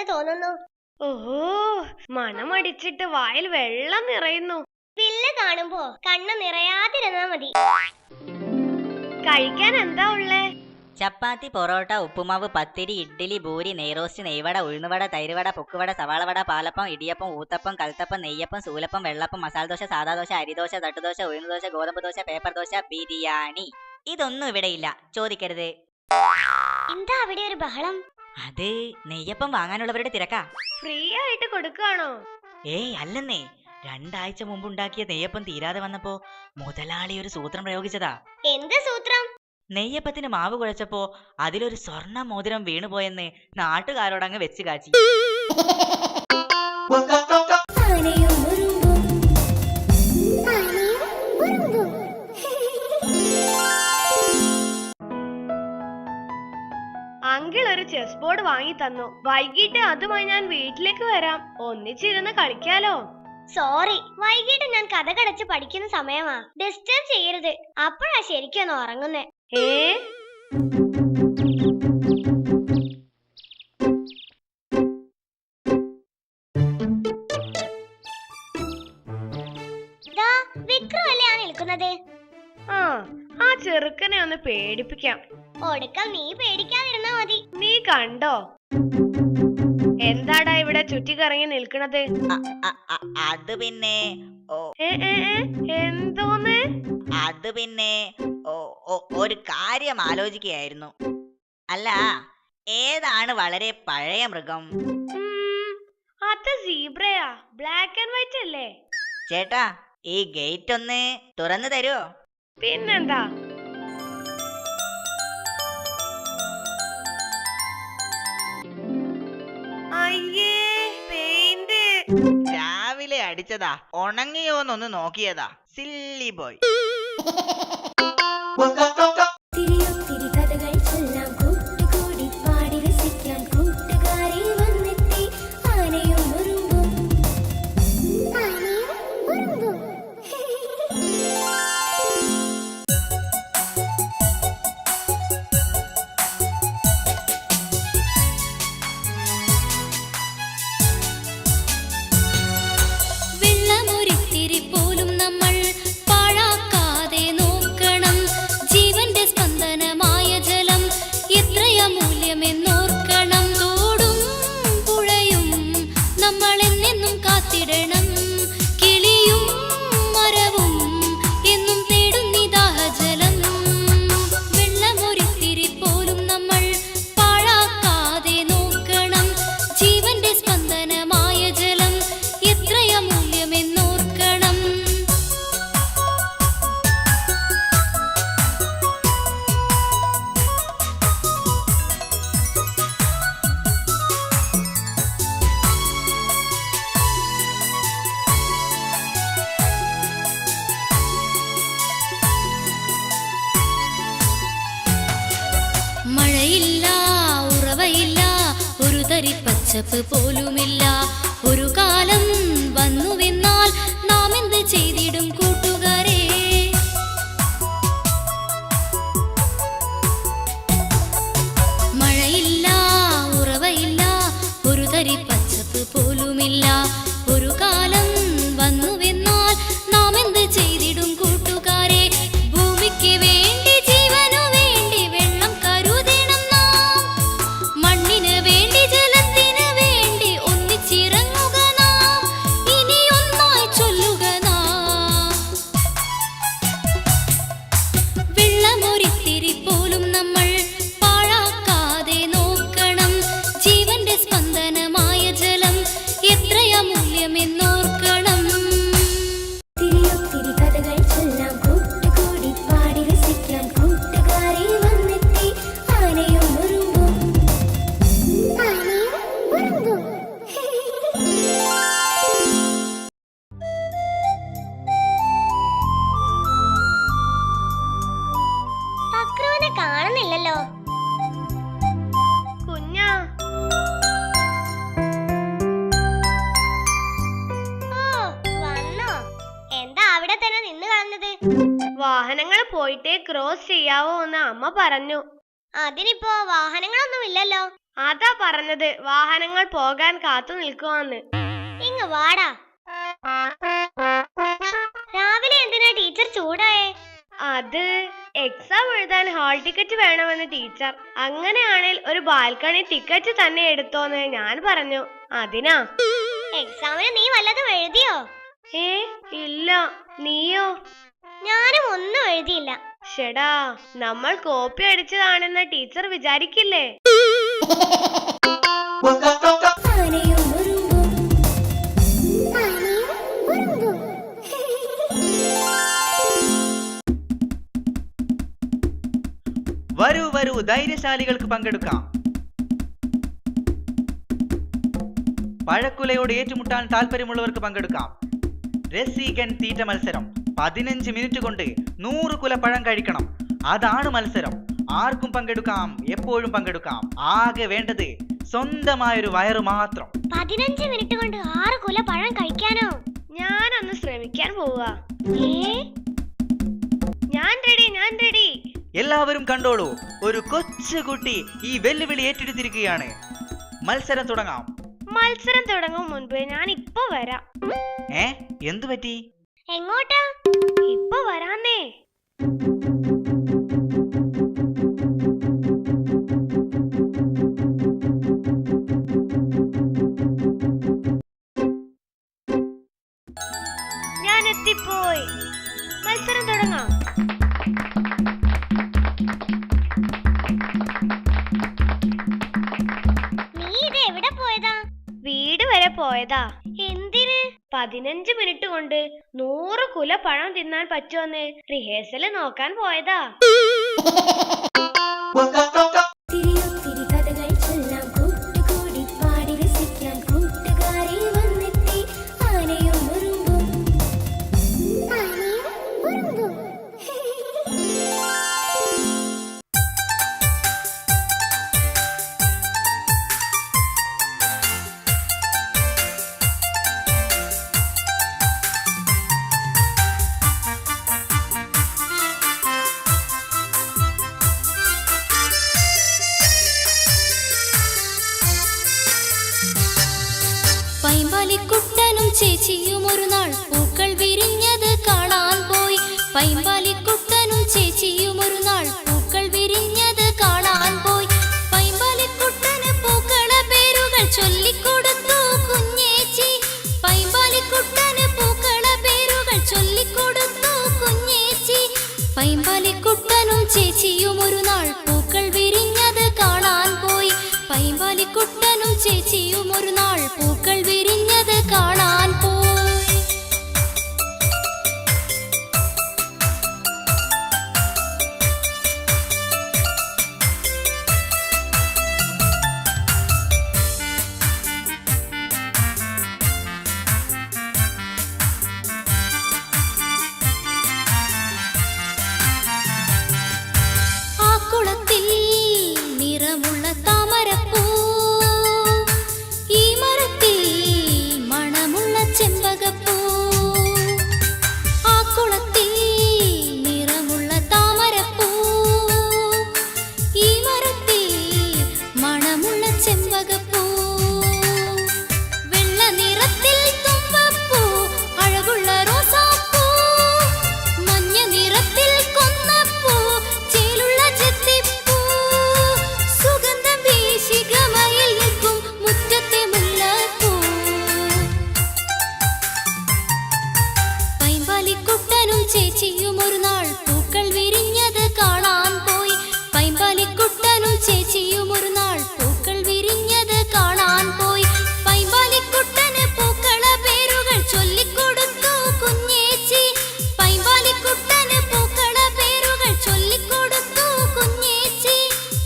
പോലെ തോന്നുന്നു. ഓഹോ, മണമടിച്ചിട്ട് വായിൽ വെള്ളം നിറയുന്നു. വില്ല് കാണുമ്പോ കണ്ണ് നിറയാതിരുന്നാ മതി. കഴിക്കാൻ എന്താ ഉള്ളേ? ചപ്പാത്തി, പൊറോട്ട, ഉപ്പുമാവ്, പത്തിരി, ഇഡ്ഡലി, ഭൂരി, നെയ്റോസ്റ്റ്, നെയ്വട, ഉഴുന്നുവട, തൈരുവട, പൊക്കുവട, സവാളവട, പാലപ്പം, ഇടിയപ്പം, ഊത്തപ്പം, കൽത്തപ്പം, നെയ്യപ്പം, സൂലപ്പം, വെള്ളപ്പം, മസാലദോശ, സാദാദോശ, അരിദോശ, തട്ടുദോശ, ഉഴുന്നുദോശ, ഗോതമ്പ് ദോശ, പേപ്പർ ദോശ, ബിരിയാണി. ഇതൊന്നും ഇവിടെയില്ല, ചോദിക്കരുത്. എന്താ അവിടെ ഒരു ബഹളം? അത് നെയ്യപ്പം വാങ്ങാനുള്ളവരുടെ തിരക്കാ. ഫ്രീ ആയിട്ട് കൊടുക്കാണോ? ഏയ് അല്ലെന്നേ, 2 ആഴ്ച മുമ്പ് ഉണ്ടാക്കിയ നെയ്യപ്പം തീരാതെ വന്നപ്പോ മുതലാളി ഒരു സൂത്രം പ്രയോഗിച്ചതാ. എന്ത് സൂത്രം? നെയ്യപ്പത്തിന് മാവ് കുഴച്ചപ്പോ അതിലൊരു സ്വർണ്ണ മോതിരം വീണുപോയെന്ന് നാട്ടുകാരോടങ്ങ് വെച്ച് കാച്ചി. അങ്കിൾ ഒരു ചെസ് ബോർഡ് വാങ്ങി തന്നു. വൈകിട്ട് അതുമായി ഞാൻ വീട്ടിലേക്ക് വരാം, ഒന്നിച്ചിരുന്ന് കളിക്കാലോ. സോറി, വൈകിട്ട് ഞാൻ കഥ കടച്ച് പഠിക്കുന്ന സമയമാ. ഡിസ്റ്റർബ് ചെയ്യരുത്. അപ്പോഴാ ശരിക്കൊന്ന് ഉറങ്ങുന്നേ. വിക്രമല്ലേ ആ നിൽക്കുന്നത്? ആ ചെറുക്കനെ ഒന്ന് പേടിപ്പിക്കാം. ഒടുക്കം നീ പേടിക്കാതിരുന്നാ മതി. നീ കണ്ടോ എന്താടാ ഇവിടെ ചുറ്റിക്കറങ്ങി നിൽക്കണത്? അത് പിന്നെ എന്തോന്ന്? അത് പിന്നെ ഒരു കാര്യം ആലോചിക്കുകയായിരുന്നു. അല്ല, ഏതാണ് വളരെ പഴയ മൃഗം? അത് സീബ്രയാ, ബ്ലാക്ക് ആൻഡ് വൈറ്റ് അല്ലേ? ചേട്ടാ, ഈ ഗേറ്റ് ഒന്ന് തുറന്നു തരുമോ? പിന്നെന്താ. അയ്യേ, പെയിന്റ് രാവിലെ അടിച്ചതാ, ഉണങ്ങിയോന്നൊന്ന് നോക്കിയതാ. Silly boy. പച്ചപ്പ് പോലുമില്ല. ഒരു കാലം വന്നുവെന്നാൽ നാം എന്ത് ചെയ്തിടും കൂട്ടുകാരെ? മഴയില്ല, ഉറവയില്ല, ഒരു തരി പച്ചപ്പ് പോലുമില്ല. ഒരു കാലം വന്നുവെന്നാൽ നാം എന്ത് ചെയ്തിടും കൂട്ടുകാരെ? ഭൂമിക്ക് വേണ്ടി, ജീവനു വേണ്ടി വെള്ളം കരുതണം നാം. മണ്ണിന് വേണ്ടി, ജലത്തിന് വേണ്ടി ഒന്നിച്ചിറങ്ങുക നാം. ഇനി ഒന്നായി ചൊല്ലുക നാം. വെള്ളമൊരിത്തിരി പോലും നമ്മൾ പാഴാക്കാതെ നോക്കണം. ജീവന്റെ സ്പന്ദനമായ ജലം എത്രയ മൂല്യമെന്നോർക്കണം. തിരിയൊത്തിരി കഥകൾ ചൊല്ലാം, കൂട്ടുകൂടി പാടി രസിക്കാൻ കൂട്ടുകാരെ വന്നെത്തി. ആനയും ഉറുമ്പും, ആനയും ഉറുമ്പും. അക്രുവിനെ കാണുന്നില്ലല്ലോ. കുഞ്ഞാ, ഓ, വന്നോ? എന്താ അവിടെ തന്നെ നിന്ന് കളഞ്ഞത്? വാഹനങ്ങൾ പോയിട്ടേ ക്രോസ് ചെയ്യാവോ എന്ന് അമ്മ പറഞ്ഞു. അതിനിപ്പോ വാഹനങ്ങളൊന്നും ഇല്ലല്ലോ. അതാ പറഞ്ഞത് വാഹനങ്ങൾ പോകാൻ കാത്തു നിൽക്കുവാന്ന്. ഇങ്ങ് വാടാ. രാവിലെ എന്തിനാ ടീച്ചർ ചൂടായേ? അത് എക്സാം എഴുതാൻ ഹാൾ ടിക്കറ്റ് വേണമെന്ന് ടീച്ചർ. അങ്ങനെയാണെങ്കിൽ ഒരു ബാൽക്കണി ടിക്കറ്റ് തന്നെ എടുത്തോന്ന് ഞാൻ പറഞ്ഞു. അതിനാ. എക്സാമിന് നീ വല്ലതും എഴുതിയോ? ഇല്ല. നീയോ? ഞാനും ഒന്നും എഴുതിയില്ല. ഷെടാ, നമ്മൾ കോപ്പി അടിച്ചതാണെന്ന് ടീച്ചർ വിചാരിക്കില്ലേ? ആനയും ഉറുമ്പും ആനയും ഉറുമ്പും. വരൂ വരൂ, ധൈര്യശാലികൾക്ക് പങ്കെടുക്കാം. പഴക്കുലയോട് ഏറ്റുമുട്ടാൻ താല്പര്യമുള്ളവർക്ക് പങ്കെടുക്കാം. രസികൻ തീറ്റ മത്സരം. 15 മിനിറ്റ് കൊണ്ട് 100 കുല പഴം കഴിക്കണം. അതാണ് മത്സരം. ആർക്കും പങ്കെടുക്കാം, എപ്പോഴും പങ്കെടുക്കാം. ആകെ വേണ്ടത് സ്വന്തമായൊരു വയറ് മാത്രം. 15 മിനിറ്റ് കൊണ്ട് 6 കുല പഴം കഴിക്കാനോ? ഞാനൊന്ന് ശ്രമിക്കാൻ പോവാ. ഞാൻ റെഡി. എല്ലാവരും കണ്ടോളൂ, ഒരു കൊച്ചുകുട്ടി ഈ വെല്ലുവിളി ഏറ്റെടുത്തിരിക്കുകയാണ്. മത്സരം തുടങ്ങാം. മത്സരം തുടങ്ങും മുൻപ് ഞാൻ ഇപ്പൊ വരാം. എന്തു പറ്റി? എങ്ങോട്ടാ? ഇപ്പൊ വരാന്നേ. ഞാൻ എത്തിപ്പോയി. മത്സരം തുടങ്ങാം. നീ ഇത് എവിടെ പോയതാ? വീട് വരെ പോയതാ. എന്തിന്? 15 മിനിറ്റ് കൊണ്ട് 100 കുല പഴം തിന്നാൻ പറ്റുമെന്ന് റിഹേഴ്സല് നോക്കാൻ പോയതാ. തിരിയൊത്തിരി കഥകൾ ചൊല്ലാം, കൂട്ടുകൂടി പാടി രസിക്കാൻ കൂട്ടുകാരെ വന്നെത്തി. ആനയും ഉറുമ്പും ആനയും ഉറുമ്പും. പൈമ്പാലിക്കുട്ടനും ചേച്ചിയും ഒരു നാൾ പൂക്കൾ വിരിഞ്ഞത് കാണാൻ പോയി. പൈമ്പാലിക്കുട്ടനും ചേച്ചിയും ഒരു നാൾ പൂക്കൾ വിരിഞ്ഞത് കാണാൻ പോയി. പൈമ്പാലിക്കുട്ടന് പൂക്കള പേരുകൾ ചൊല്ലിക്കൊടുത്തു കുഞ്ഞേച്ചി. പൈമ്പാലിക്കുട്ടന് പൂക്കള പേരുകൾ ചൊല്ലിക്കൊടുത്തു കുഞ്ഞേച്ചി. പൈമ്പാലിക്കുട്ടനും ചേച്ചിയും ഒരു നാൾ പൂക്കൾ വിരിഞ്ഞത് കാണാൻ പോയി. പൈമ്പാലിക്കുട്ടനും ചേച്ചിയും ഒരു നാൾ പൂക്കൾ വിരിഞ്ഞത് കാണാൻ പോയി. ആ കുളത്തിൽ നിറമുള്ള താമരപ്പൂ, ഈ മരത്തിൽ മണമുള്ള ചെമ്പകപ്പൂ. ആ കുളത്തിൽ നിറമുള്ള താമരപ്പൂ, ഈ മരത്തിൽ മണമുള്ള ചെമ്പകപ്പൂ. വെള്ള നിറത്തിൽ തുമ്പപ്പൂ, അഴകുള്ള റോസാപ്പൂ. മഞ്ഞ നിറത്തിൽ കൊന്നപ്പൂ, ചേലുള്ള ചെത്തിപ്പൂ. സുഗന്ധം വീശി ഗമയിൽ നിൽക്കും മുറ്റത്തെ മുല്ലപ്പൂ. പൈമ്പാലിക്കുട്ടനും ചേച്ചിയും ഒരു നാൾ പൂക്കൾ വിരിഞ്ഞത് കാണാൻ പോയി. പൈമ്പാലിക്കുട്ടനും ചേച്ചിയും ഒരു നാൾ പൂക്കൾ വിരിഞ്ഞത് കാണാൻ പോയി. പൈമ്പാലിക്കുട്ടന് പൂക്കള പേരുകൾ ചൊല്ലിക്കൊടുത്തു കുഞ്ഞേച്ചി. പൈമ്പാലിക്കുട്ടന് പൂക്കള പേരുകൾ ചൊല്ലിക്കൊടുത്തു കുഞ്ഞേച്ചി.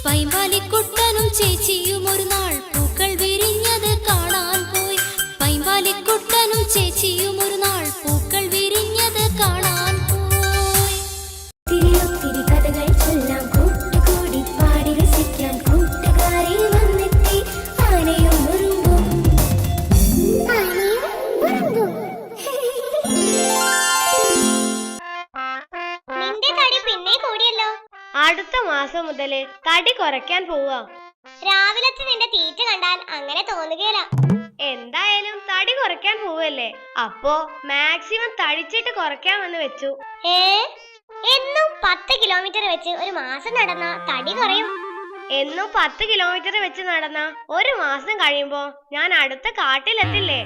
പൈമ്പാലിക്കുട്ടനും ചേച്ചിയും ഒരു നാൾ പൂക്കൾ വിരിഞ്ഞത് കാണാൻ പോയി. പൈമ്പാലിക്കുട്ടനും ചേച്ചിയും ഒരു നാൾ പൂക്കൾ വിരിഞ്ഞത് കാണാൻ പോയി. തിരിയൊത്തിരി കഥകൾ ചൊല്ലാം, കൂട്ടുകൂടി പാടി രസിക്കാൻ കൂട്ടുകാരെ വന്നെത്തി. ആനയും ഉറുമ്പും ആനയും ഉറുമ്പും. നിന്റെ തടി പിന്നെ കൂടിയല്ലോ. അടുത്ത മാസം മുതല് തടി കുറയ്ക്കാൻ പോവാ. രാവിലത്തെ നിന്റെ തീറ്റ കണ്ടാൽ അങ്ങനെ തോന്നുകയില്ല. എന്തായാലും തടി കുറയ്ക്കാൻ പോവല്ലേ, അപ്പോ മാക്സിമം തടിച്ചിട്ട് കുറയ്ക്കാമെന്ന് വെച്ചു. എന്നും 10 കിലോമീറ്റർ വെച്ച് ഒരു മാസം നടന്ന തടി കുറയും. എന്നും 10 കിലോമീറ്റർ വെച്ച് നടന്ന ഒരു മാസം കഴിയുമ്പോ ഞാൻ അടുത്ത കാട്ടിലെത്തില്ലേ?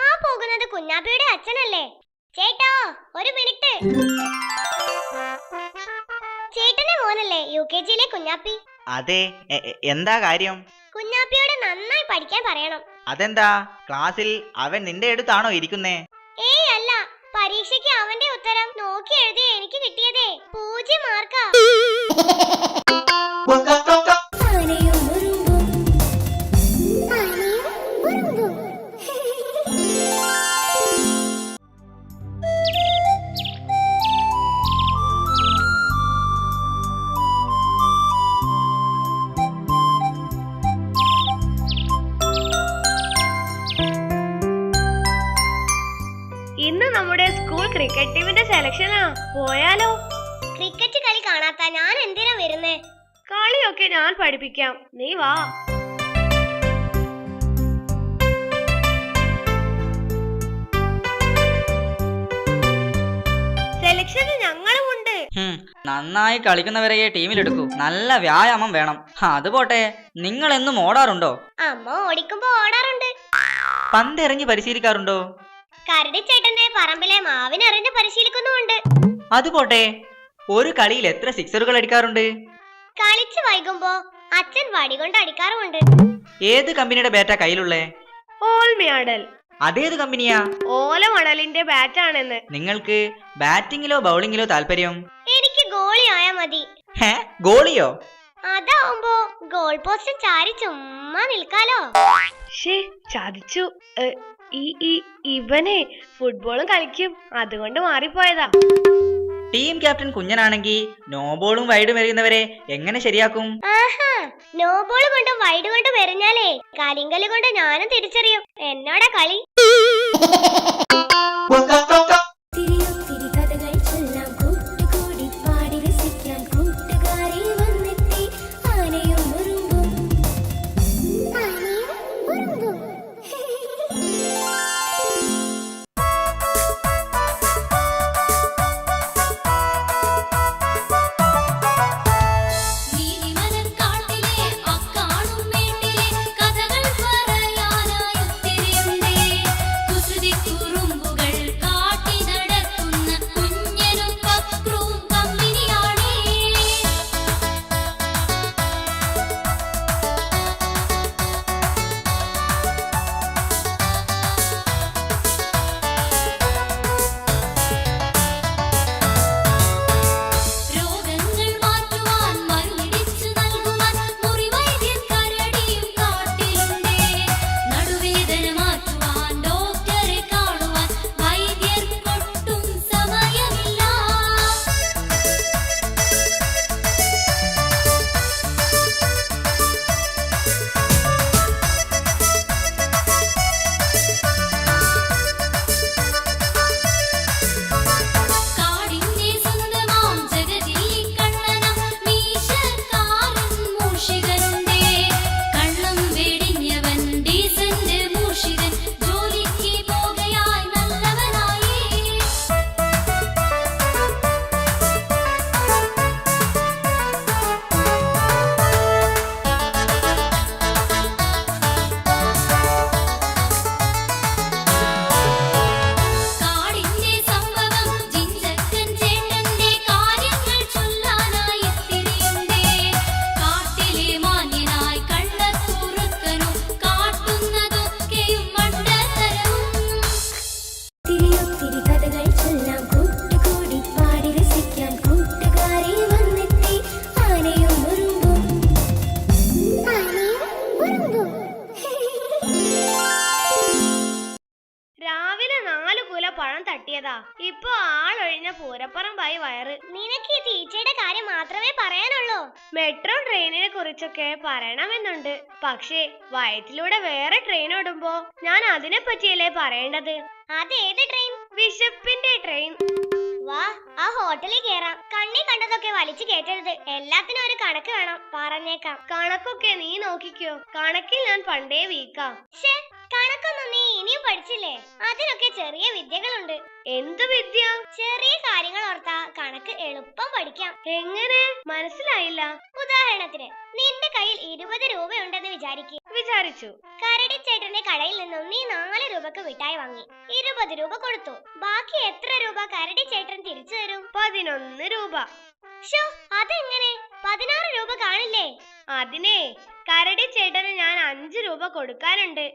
ആ പോകുന്നത് കുഞ്ഞാപ്പിയുടെ അച്ഛനല്ലേ? ചേട്ടോ, ഒരു മിനിറ്റ്. ചേട്ടന്റെ മോനല്ലേ UKG-യിലെ കുഞ്ഞാപ്പി? അതെ, എന്താ കാര്യം? കുഞ്ഞാപ്പിയോട് നന്നായി പഠിക്കാൻ പറയണം. അതെന്താ, ക്ലാസ്സിൽ അവൻ നിന്റെ അടുത്താണോ ഇരിക്കുന്നേ? ഏയ് അല്ല, പരീക്ഷയ്ക്ക് അവന്റെ ഉത്തരം നോക്കി എഴുതി എനിക്ക് കിട്ടിയതേ 0 മാർക്കാ. ഇന്ന് നമ്മുടെ സ്കൂൾ ക്രിക്കറ്റ് ടീമിന്റെ സെലക്ഷനാ, പോയാലോ? ക്രിക്കറ്റ് കളി കാണാത്ത ഞാൻ എന്തിനാ വരുന്നേ? കളിയൊക്കെ ഞാൻ പഠിപ്പിക്കാം, നീ വാ. സെലക്ഷന് ഞങ്ങളുമുണ്ട്. നന്നായി കളിക്കുന്നവരെയെ ടീമിലെടുക്കൂ. നല്ല വ്യായാമം വേണം. അത് പോട്ടെ, നിങ്ങൾ എന്നും ഓടാറുണ്ടോ? അമ്മ ഓടിക്കുമ്പോ ഓടാറുണ്ട്. പന്തെറിഞ്ഞ് പരിശീലിക്കാറുണ്ടോ? കരടിച്ചേട്ടന്റെ പറമ്പിലെ മാവിനെറിഞ്ഞ് പരിശീലിക്കുന്നുമുണ്ട്. അതുപോട്ടെ, ഒരു കളിയിൽ എത്ര സിക്സറുകൾ അടിക്കാറുണ്ട്? കളിച്ച് വൈകുമ്പോ അച്ഛൻ വടി കൊണ്ട് അടിക്കാറുമുണ്ട്. ഏത് കമ്പനിയുടെ ബാറ്റാ കയ്യിലുള്ളേ? ഓൾമിയാഡൽ. അതേത് കമ്പനിയാ? ഓല മണലിന്റെ ബാറ്റാണെന്ന്. നിങ്ങൾക്ക് ബാറ്റിങ്ങിലോ ബൗളിങ്ങിലോ താല്പര്യം? എനിക്ക് ഗോളി ആയാ മതി. ഗോളിയോ? അതാവുമ്പോ ഗോൾ പോസ്റ്റ് ചാരി ചുമ്മാ നിൽക്കാലോ. ചതിച്ചു. ഇവനെ ഫുട്ബോളും കളിക്കും, അതുകൊണ്ട് മാറിപ്പോയതാ. ടീം ക്യാപ്റ്റൻ കുഞ്ഞനാണെങ്കിൽ നോ ബോളും വൈഡും എറിയുന്നവരെ എങ്ങനെ ശരിയാക്കും? ആഹാ, നോ ബോൾ കൊണ്ടും വൈഡ് കൊണ്ടും എറിഞ്ഞാലേ കരിങ്കല് കൊണ്ട് ഞാനും തിരിച്ചറിയും എന്നോടാ കളി. ഇപ്പൊ ആളൊഴിഞ്ഞ പൂരപ്പറമ്പായി വയറ്. നിനക്ക് ഈ തീറ്റയുടെ കാര്യം മാത്രമേ പറയാനുള്ളൂ? മെട്രോ ട്രെയിനിനെ കുറിച്ചൊക്കെ പറയണമെന്നുണ്ട്. പക്ഷേ വയറ്റിലൂടെ വേറെ ട്രെയിൻ ഓടുമ്പോ ഞാൻ അതിനെ പറ്റിയല്ലേ പറയേണ്ടത്. അതേത് ട്രെയിൻ? വിശപ്പിന്റെ ട്രെയിൻ. വാ, ആ ഹോട്ടലിൽ കേറാം. കണ്ണി കണ്ടതൊക്കെ വലിച്ചു കേട്ടരുത്. എല്ലാത്തിനും ഒരു കണക്ക് വേണം. പറഞ്ഞേക്കാം. കണക്കൊക്കെ നീ നോക്കിക്കോ. കണക്കിൽ ഞാൻ പണ്ടേ വീക്കാ. ശ്ശേ, കണക്കൊന്നും നീ ഇനിയും പഠിച്ചില്ലേ? അതിനൊക്കെ ചെറിയ വിദ്യകളുണ്ട്. എന്ത് വിദ്യ? ചെറിയ കാര്യങ്ങൾ ഓർത്താ കണക്ക് എളുപ്പം പഠിക്കാം. എങ്ങനെ? മനസ്സിലായില്ല. ഉദാഹരണത്തിന്, നിന്റെ കയ്യിൽ 20 രൂപയുണ്ടെന്ന് വിചാരിച്ചു. കരടി ചേട്ടന്റെ കടയിൽ നിന്നും നീ 4 രൂപക്ക് മിഠായി വാങ്ങി. 20 രൂപ കൊടുത്തു. ബാക്കി എത്ര രൂപ കരടി ചേട്ടൻ തിരിച്ചു തരും? 11 രൂപ. ഷോ, അതെങ്ങനെ? 16 രൂപ കാണില്ലേ? അതിനെ കരടി ചേട്ടന് ഞാൻ 5 രൂപ കൊടുക്കാനുണ്ട്.